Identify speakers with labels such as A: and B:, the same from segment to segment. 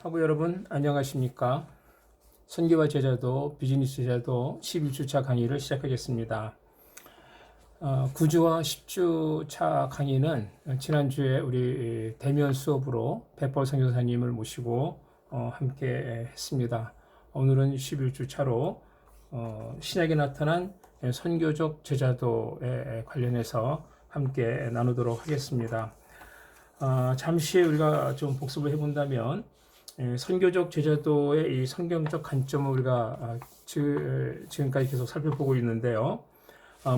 A: 하고 여러분 안녕하십니까? 선교와 제자도 비즈니스 제자도 11주차 강의를 시작하겠습니다. 9주와 10주차 강의는 지난주에 우리 대면 수업으로 백벌 선교사님을 모시고 함께 했습니다. 오늘은 11주차로 신약에 나타난 선교적 제자도에 관련해서 함께 나누도록 하겠습니다. 잠시 우리가 좀 복습을 해본다면 선교적 제자도의 이 성경적 관점을 우리가 지금까지 계속 살펴보고 있는데요.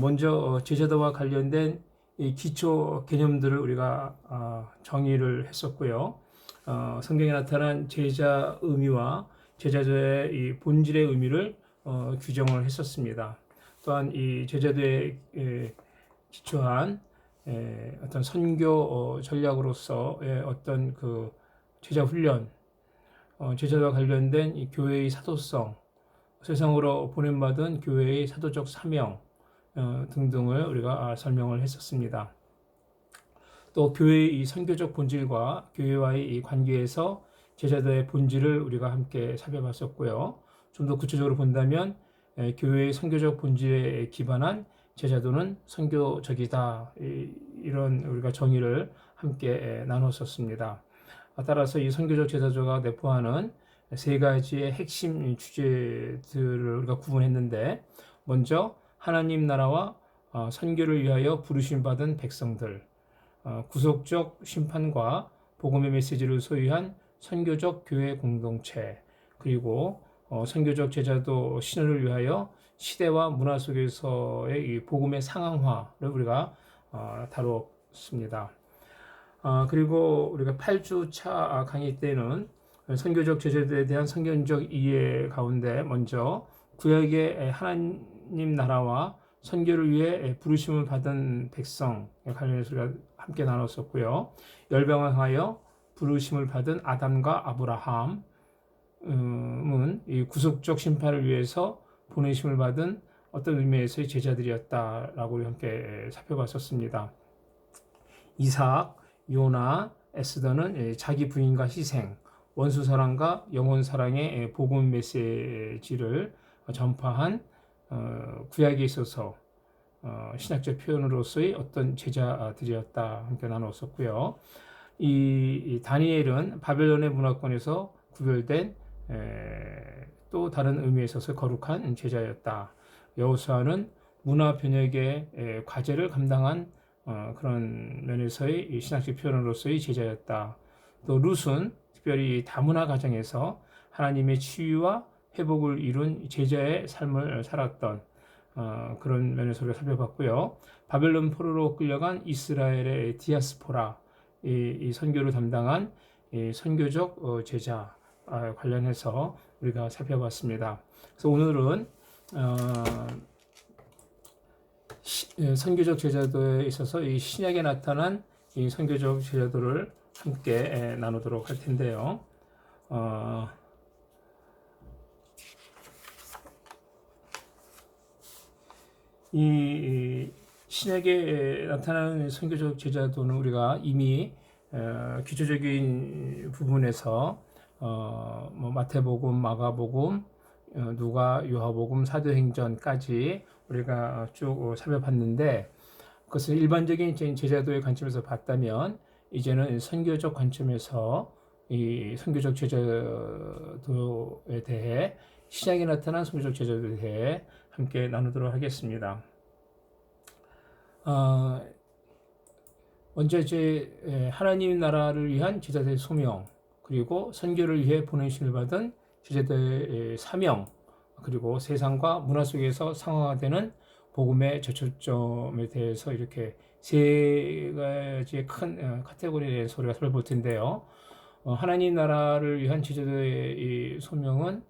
A: 먼저 제자도와 관련된 이 기초 개념들을 우리가 정의를 했었고요. 성경에 나타난 제자 의미와 제자도의 이 본질의 의미를 규정을 했었습니다. 또한 이 제자도에 기초한 어떤 선교 전략으로서의 어떤 그 제자 훈련, 제자와 관련된 이 교회의 사도성, 세상으로 보냄받은 교회의 사도적 사명 등등을 우리가 설명을 했었습니다. 또 교회의 이 선교적 본질과 교회와의 이 관계에서 제자도의 본질을 우리가 함께 살펴봤었고요. 좀 더 구체적으로 본다면 교회의 선교적 본질에 기반한 제자도는 선교적이다. 이런 우리가 정의를 함께 나눴었습니다. 따라서 이 선교적 제자도가 내포하는 세 가지의 핵심 주제들을 우리가 구분했는데, 먼저 하나님 나라와 선교를 위하여 부르심 받은 백성들, 구속적 심판과 복음의 메시지를 소유한 선교적 교회 공동체, 그리고 선교적 제자도 신화를 위하여 시대와 문화 속에서의 이 복음의 상황화를 우리가 다뤘습니다. 그리고 우리가 8주차 강의 때는 선교적 제자도에 대한 성경적 이해 가운데 먼저 구약의 하나님 나라와 선교를 위해 부르심을 받은 백성에 관련해서 우리가 함께 나눴었고요. 열방을 향하여 부르심을 받은 아담과 아브라함은 이 구속적 심판을 위해서 보내심을 받은 어떤 의미에서의 제자들이었다라고 우리 함께 살펴봤었습니다. 이삭, 요나, 에스더는 자기 부인과 희생, 원수 사랑과 영혼 사랑의 복음 메시지를 전파한 구약에 있어서 신학적 표현으로서의 어떤 제자들이었다 함께 나눴었고요. 이 다니엘은 바벨론의 문화권에서 구별된 또 다른 의미에 있어서 거룩한 제자였다. 여호수아는 문화 변혁의 과제를 감당한 그런 면에서의 신학적 표현으로서의 제자였다. 또 룻은 특별히 다문화 가정에서 하나님의 치유와 회복을 이룬 제자의 삶을 살았던 그런 면에서 우리가 살펴봤고요. 바벨론 포로로 끌려간 이스라엘의 디아스포라, 이 선교를 담당한 이 선교적 제자 관련해서 우리가 살펴봤습니다. 그래서 오늘은 선교적 제자도에 있어서 이 신약에 나타난 이 선교적 제자도를 함께 나누도록 할 텐데요. 이 신약에 나타나는 선교적 제자도는 우리가 이미 기초적인 부분에서 뭐 마태복음, 마가복음, 누가, 요한복음, 사도행전까지 우리가 쭉 살펴봤는데, 그것을 일반적인 제자도의 관점에서 봤다면 이제는 선교적 관점에서 이 선교적 제자도에 대해, 신약에 나타난 선교적 제자도에 대해 함께 나누도록 하겠습니다. 먼저 이제 하나님 나라를 위한 제자도의 소명, 그리고 선교를 위해 보내심을 받은 제자도의 사명, 그리고 세상과 문화 속에서 상황화되는 복음의 저초점에 대해서 이렇게 세 가지의 큰 카테고리에 대해서 우리가 살펴볼 텐데요. 하나님 나라를 위한 제자도의 이 소명은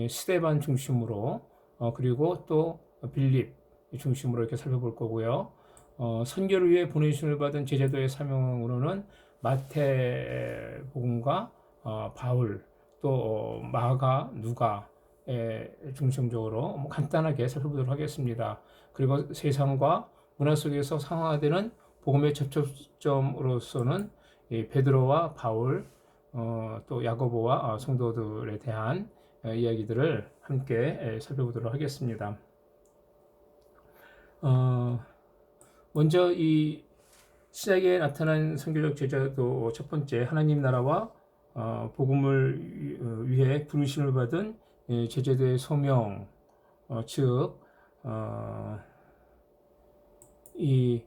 A: 스데반 중심으로, 그리고 또 빌립 중심으로 이렇게 살펴볼 거고요. 선교를 위해 보내심을 받은 제자도의 사명으로는 마태복음과 바울, 또 마가, 누가 중심적으로 간단하게 살펴보도록 하겠습니다. 그리고 세상과 문화 속에서 상황화되는 복음의 접촉점으로서는 베드로와 바울, 또 야고보와 성도들에 대한 이야기들을 함께 살펴보도록 하겠습니다. 먼저 이 시작에 나타난 선교적 제자도 첫 번째 하나님 나라와 복음을 위해 부르심을 받은 제자들의 소명, 즉 이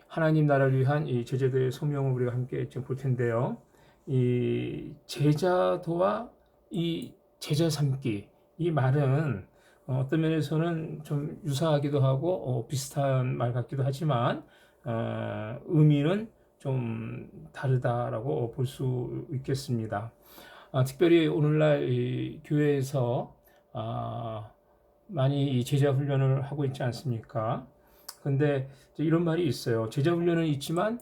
A: 하나님 나라를 위한 이 제자들의 소명을 우리가 함께 좀 볼 텐데요. 이 제자도와 이 제자 삼기, 이 말은 어떤 면에서는 좀 유사하기도 하고 비슷한 말 같기도 하지만 의미는 좀 다르다라고 볼 수 있겠습니다. 특별히 오늘날 이 교회에서 많이 이 제자 훈련을 하고 있지 않습니까? 근데 이런 말이 있어요. 제자 훈련은 있지만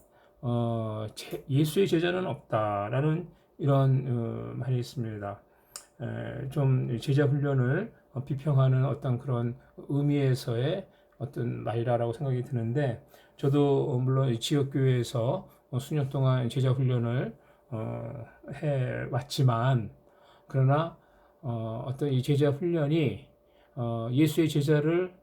A: 예수의 제자는 없다라는 이런 말이 있습니다. 좀 제자 훈련을 비평하는 어떤 그런 의미에서의 어떤 말이라고 생각이 드는데, 저도 물론 지역 교회에서 수년 동안 제자 훈련을 해 왔지만, 그러나 어떤 이 제자 훈련이 예수의 제자를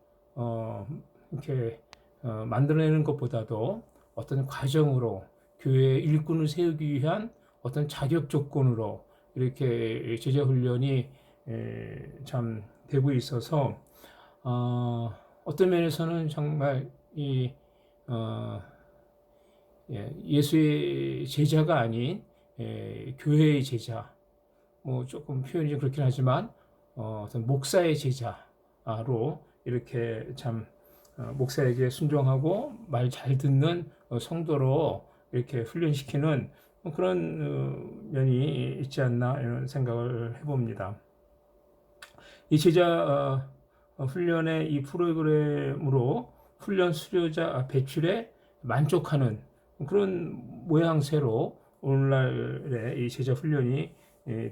A: 이렇게 만들어내는 것보다도 어떤 과정으로 교회의 일꾼을 세우기 위한 어떤 자격 조건으로 이렇게 제자 훈련이 참 되고 있어서 어떤 면에서는 정말 이 예수의 제자가 아닌 교회의 제자, 뭐 조금 표현이 좀 그렇긴 하지만 어떤 목사의 제자로 이렇게 참 목사에게 순종하고 말 잘 듣는 성도로 이렇게 훈련시키는 그런 면이 있지 않나 이런 생각을 해봅니다. 이 제자 훈련의 이 프로그램으로 훈련 수료자 배출에 만족하는 그런 모양새로 오늘날의 이 제자 훈련이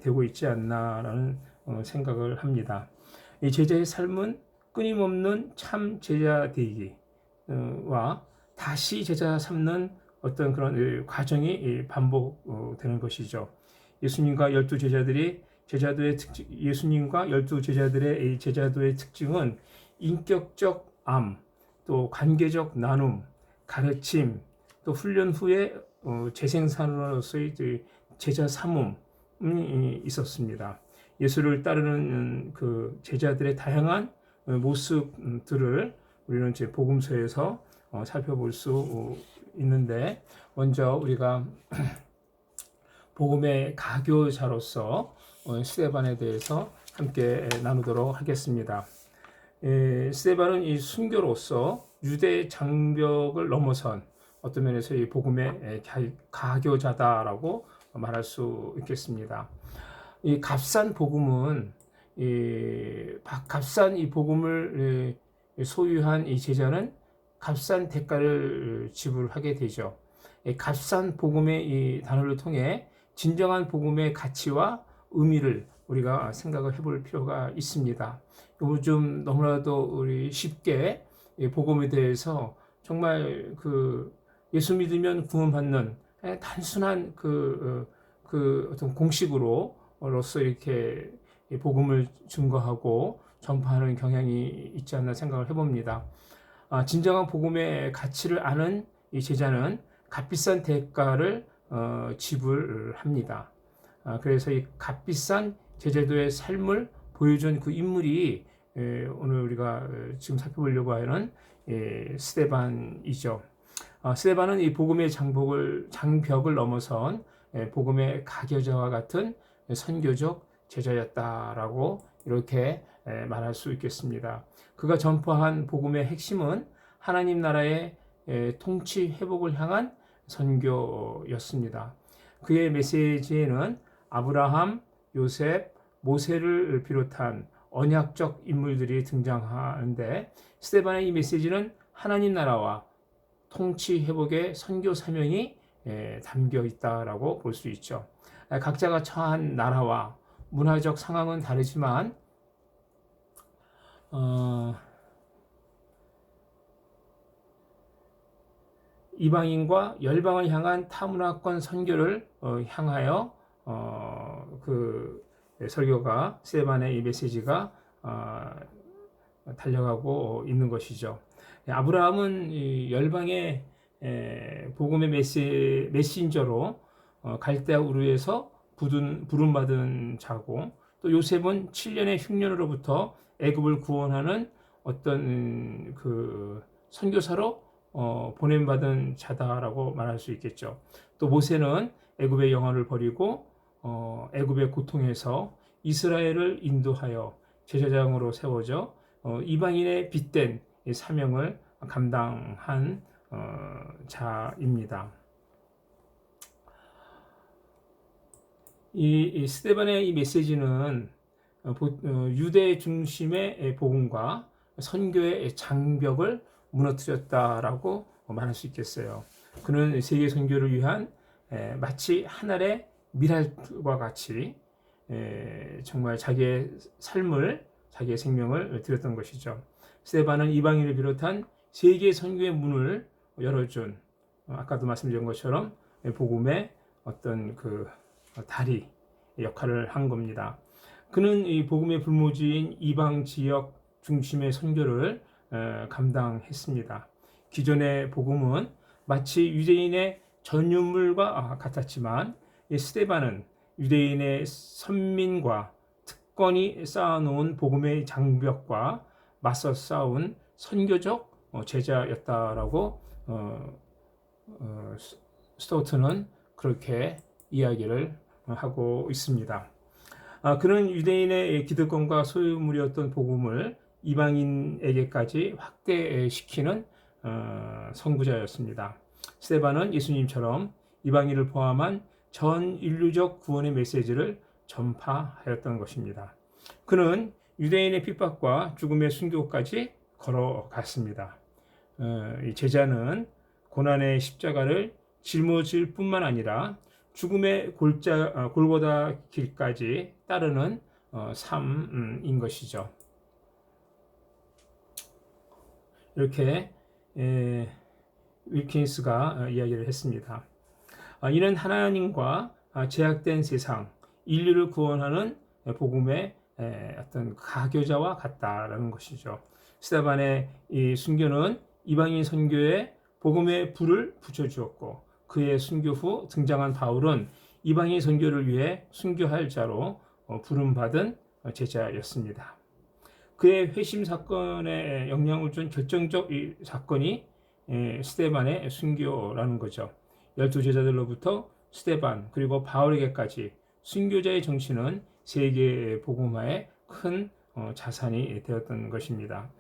A: 되고 있지 않나라는 생각을 합니다. 이 제자의 삶은 끊임없는 참 제자 되기와 다시 제자 삼는 어떤 그런 과정이 반복되는 것이죠. 예수님과 열두 제자들이 제자도의 특징, 예수님과 열두 제자들의 제자도의 특징은 인격적 암, 또 관계적 나눔, 가르침, 또 훈련 후에 재생산으로서의 제자 삼음이 있었습니다. 예수를 따르는 그 제자들의 다양한 모습들을 우리는 이제 복음서에서 살펴볼 수 있는데, 먼저 우리가 복음의 가교자로서 스데반에 대해서 함께 나누도록 하겠습니다. 스데반은 이 순교로서 유대 장벽을 넘어선 어떤 면에서 이 복음의 가교자다라고 말할 수 있겠습니다. 이 값싼 복음은 값싼 이 복음을 소유한 이 제자는 값싼 대가를 지불하게 되죠. 값싼 복음의 이 단어를 통해 진정한 복음의 가치와 의미를 우리가 생각을 해볼 필요가 있습니다. 요즘 너무나도 우리 쉽게 복음에 대해서 정말 그 예수 믿으면 구원받는 단순한 그 어떤 공식으로서 이렇게 복음을 증거하고 전파하는 경향이 있지 않나 생각을 해봅니다. 진정한 복음의 가치를 아는 이 제자는 값비싼 대가를 지불합니다. 그래서 이 값비싼 제자도의 삶을 보여준 그 인물이 오늘 우리가 지금 살펴보려고 하는 스데반이죠. 스데반은 이 복음의 장벽을 넘어선 복음의 가교자와 같은 선교적 제자였다라고 이렇게 말할 수 있겠습니다. 그가 전파한 복음의 핵심은 하나님 나라의 통치 회복을 향한 선교였습니다. 그의 메시지에는 아브라함, 요셉, 모세를 비롯한 언약적 인물들이 등장하는데, 스데반의 이 메시지는 하나님 나라와 통치 회복의 선교 사명이 담겨 있다라고 볼 수 있죠. 각자가 처한 나라와 문화적 상황은 다르지만 이방인과 열방을 향한 타문화권 선교를 향하여 그 설교가 스데반의 이 메시지가 달려가고 있는 것이죠. 아브라함은 이 열방의 복음의 메신저로 갈대아 우르에서 부름받은 자고, 또 요셉은 7년의 흉년으로부터 애굽을 구원하는 어떤 그 선교사로 보냄받은 자다라고 말할 수 있겠죠. 또 모세는 애굽의 영화를 버리고 애굽의 고통에서 이스라엘을 인도하여 제사장으로 세워져 이방인의 빚된 사명을 감당한 자입니다. 이 스데반의 이 메시지는 유대 중심의 복음과 선교의 장벽을 무너뜨렸다라고 말할 수 있겠어요. 그는 세계 선교를 위한 마치 한 알의 미랄과 같이 정말 자기의 삶을, 자기의 생명을 드렸던 것이죠. 스데반은 이방인을 비롯한 세계 선교의 문을 열어준, 아까도 말씀드린 것처럼 복음의 어떤 그 다리 역할을 한 겁니다. 그는 이 복음의 불모지인 이방 지역 중심의 선교를 감당했습니다. 기존의 복음은 마치 유대인의 전유물과 같았지만 스데반은 유대인의 선민과 특권이 쌓아놓은 복음의 장벽과 맞서 싸운 선교적 제자였다라고 스토우트는 그렇게 이야기를 하고 있습니다. 그는 유대인의 기득권과 소유물이었던 복음을 이방인에게까지 확대시키는 선구자였습니다. 스데반은 예수님처럼 이방인을 포함한 전 인류적 구원의 메시지를 전파하였던 것입니다. 그는 유대인의 핍박과 죽음의 순교까지 걸어갔습니다. 이 제자는 고난의 십자가를 짊어질 뿐만 아니라 죽음의 골고다 길까지 따르는 삶인 것이죠. 이렇게 윌킨스가 이야기를 했습니다. 이는 하나님과 제약된 세상, 인류를 구원하는 복음의 어떤 가교자와 같다라는 것이죠. 스데반의 이 순교는 이방인 선교에 복음의 불을 붙여주었고, 그의 순교 후 등장한 바울은 이방인 선교를 위해 순교할 자로 부름받은 제자였습니다. 그의 회심 사건에 영향을 준 결정적 이 사건이 스데반의 순교라는 거죠. 12제자들로부터 스데반 그리고 바울에게까지 순교자의 정신은 세계 복음화의 큰 자산이 되었던 것입니다.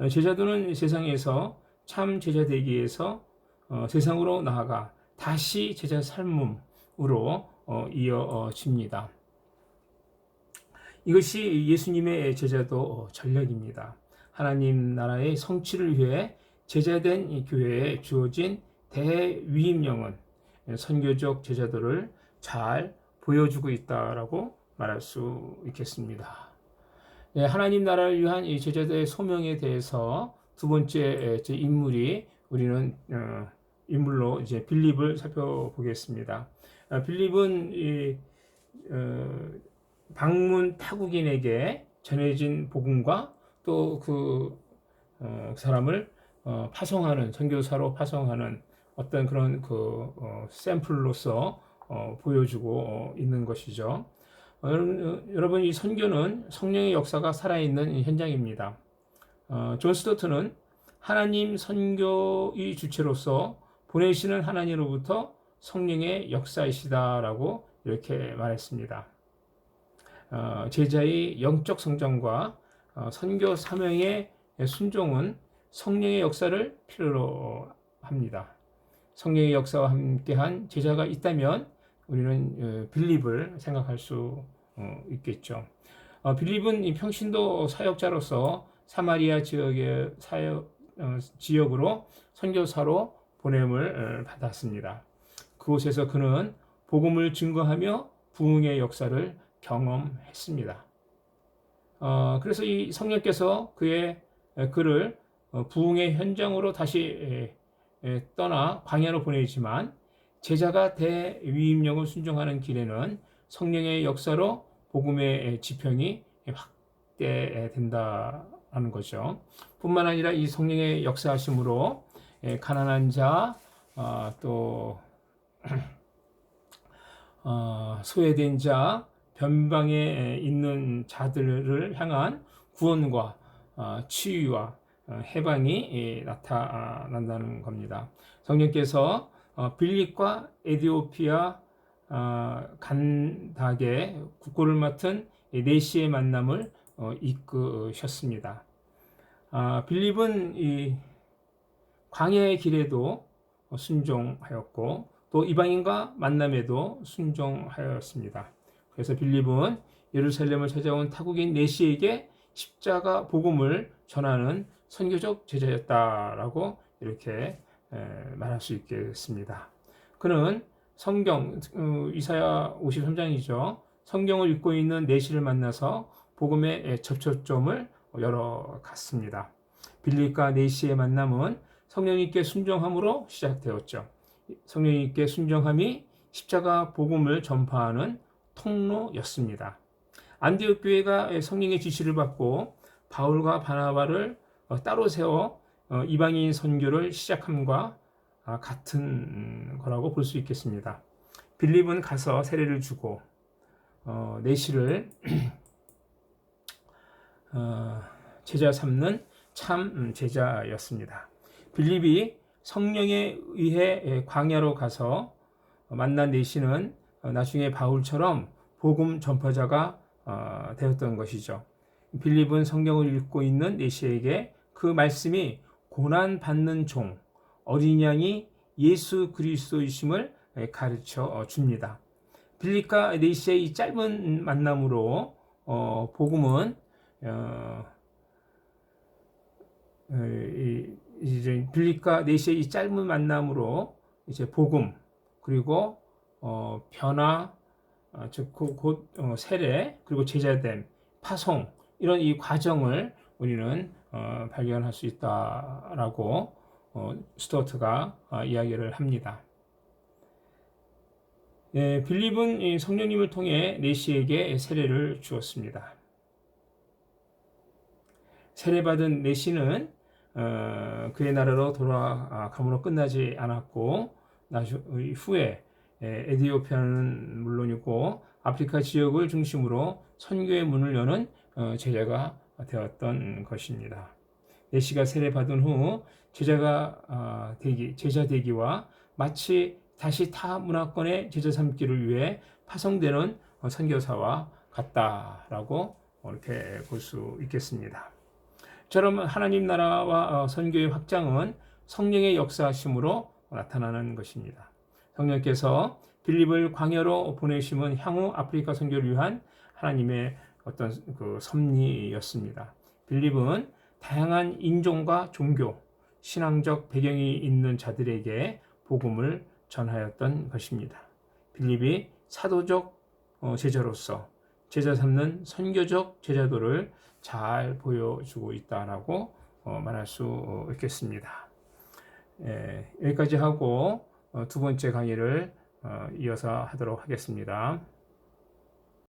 A: 제자도는 세상에서 참 제자 되기 위해서 세상으로 나아가 다시 제자 삶으로 이어집니다. 이것이 예수님의 제자도 전략입니다. 하나님 나라의 성취를 위해 제자된 이 교회에 주어진 대위임령은 선교적 제자도를 잘 보여주고 있다라고 말할 수 있겠습니다. 하나님 나라를 위한 이 제자들의 소명에 대해서 두 번째 인물이 우리는 인물로 이제 빌립을 살펴보겠습니다. 빌립은 이 방문 타국인에게 전해진 복음과 또 그 사람을 파송하는, 선교사로 파송하는 어떤 그런 그 샘플로서 보여주고 있는 것이죠. 여러분, 이 선교는 성령의 역사가 살아있는 현장입니다. 존 스토트는 하나님 선교의 주체로서 보내시는 하나님으로부터 성령의 역사이시다라고 이렇게 말했습니다. 제자의 영적 성장과 선교 사명의 순종은 성령의 역사를 필요로 합니다. 성령의 역사와 함께한 제자가 있다면 우리는 빌립을 생각할 수 있겠죠. 빌립은 평신도 사역자로서 사마리아 지역으로 선교사로 보냄을 받았습니다. 그곳에서 그는 복음을 증거하며 부흥의 역사를 경험했습니다. 그래서 이 성령께서 그를 부흥의 현장으로 다시 떠나 광야로 보내지만 제자가 대위임령을 순종하는 길에는 성령의 역사로 복음의 지평이 확대된다는 거죠. 뿐만 아니라 이 성령의 역사하심으로 가난한 자, 또 소외된 자, 변방에 있는 자들을 향한 구원과 치유와 해방이 나타난다는 겁니다. 성령께서 빌립과 에디오피아 간닥의 국고를 맡은 네시의 만남을 이끄셨습니다. 빌립은 이 광야의 길에도 순종하였고 또 이방인과 만남에도 순종하였습니다. 그래서 빌립은 예루살렘을 찾아온 타국인 네시에게 십자가 복음을 전하는 선교적 제자였다라고 이렇게 말할 수 있겠습니다. 그는 성경 이사야 53장이죠. 성경을 읽고 있는 네시를 만나서 복음의 접촉점을 열어갔습니다. 빌립과 네시의 만남은 성령님께 순종함으로 시작되었죠. 성령님께 순종함이 십자가 복음을 전파하는 통로였습니다. 안디옥 교회가 성령의 지시를 받고 바울과 바나바를 따로 세워 이방인 선교를 시작함과 같은 거라고 볼 수 있겠습니다. 빌립은 가서 세례를 주고 네시를 제자 삼는 참 제자였습니다. 빌립이 성령에 의해 광야로 가서 만난 네시는 나중에 바울처럼 복음 전파자가 되었던 것이죠. 빌립은 성경을 읽고 있는 네시에게 그 말씀이 고난받는 종, 어린 양이 예수 그리스도이심을 가르쳐 줍니다. 빌립과 네시의 이 짧은 만남으로 복음은 이제 빌립과 네시의 이 짧은 만남으로 이제 복음 그리고 변화 즉 곧 세례 그리고 제자됨 파송 이런 이 과정을 우리는 발견할 수 있다라고 스튜어트가 이야기를 합니다. 빌립은 성령님을 통해 네시에게 세례를 주었습니다. 세례받은 네시는 그의 나라로 돌아감으로 끝나지 않았고 후에 에디오피아는 물론이고 아프리카 지역을 중심으로 선교의 문을 여는 제자가 되었던 것입니다. 네시가 세례받은 후 제자 되기와 마치 다시 타 문화권의 제자 삼기를 위해 파송되는 선교사와 같다라고 이렇게 볼 수 있겠습니다. 저처럼 하나님 나라와 선교의 확장은 성령의 역사하심으로 나타나는 것입니다. 성령께서 빌립을 광야로 보내심은 향후 아프리카 선교를 위한 하나님의 어떤 그 섭리였습니다. 빌립은 다양한 인종과 종교, 신앙적 배경이 있는 자들에게 복음을 전하였던 것입니다. 빌립이 사도적 제자로서 제자 삼는 선교적 제자도를 잘 보여주고 있다라고 말할 수 있겠습니다. 여기까지 하고 두 번째 강의를 이어서 하도록 하겠습니다.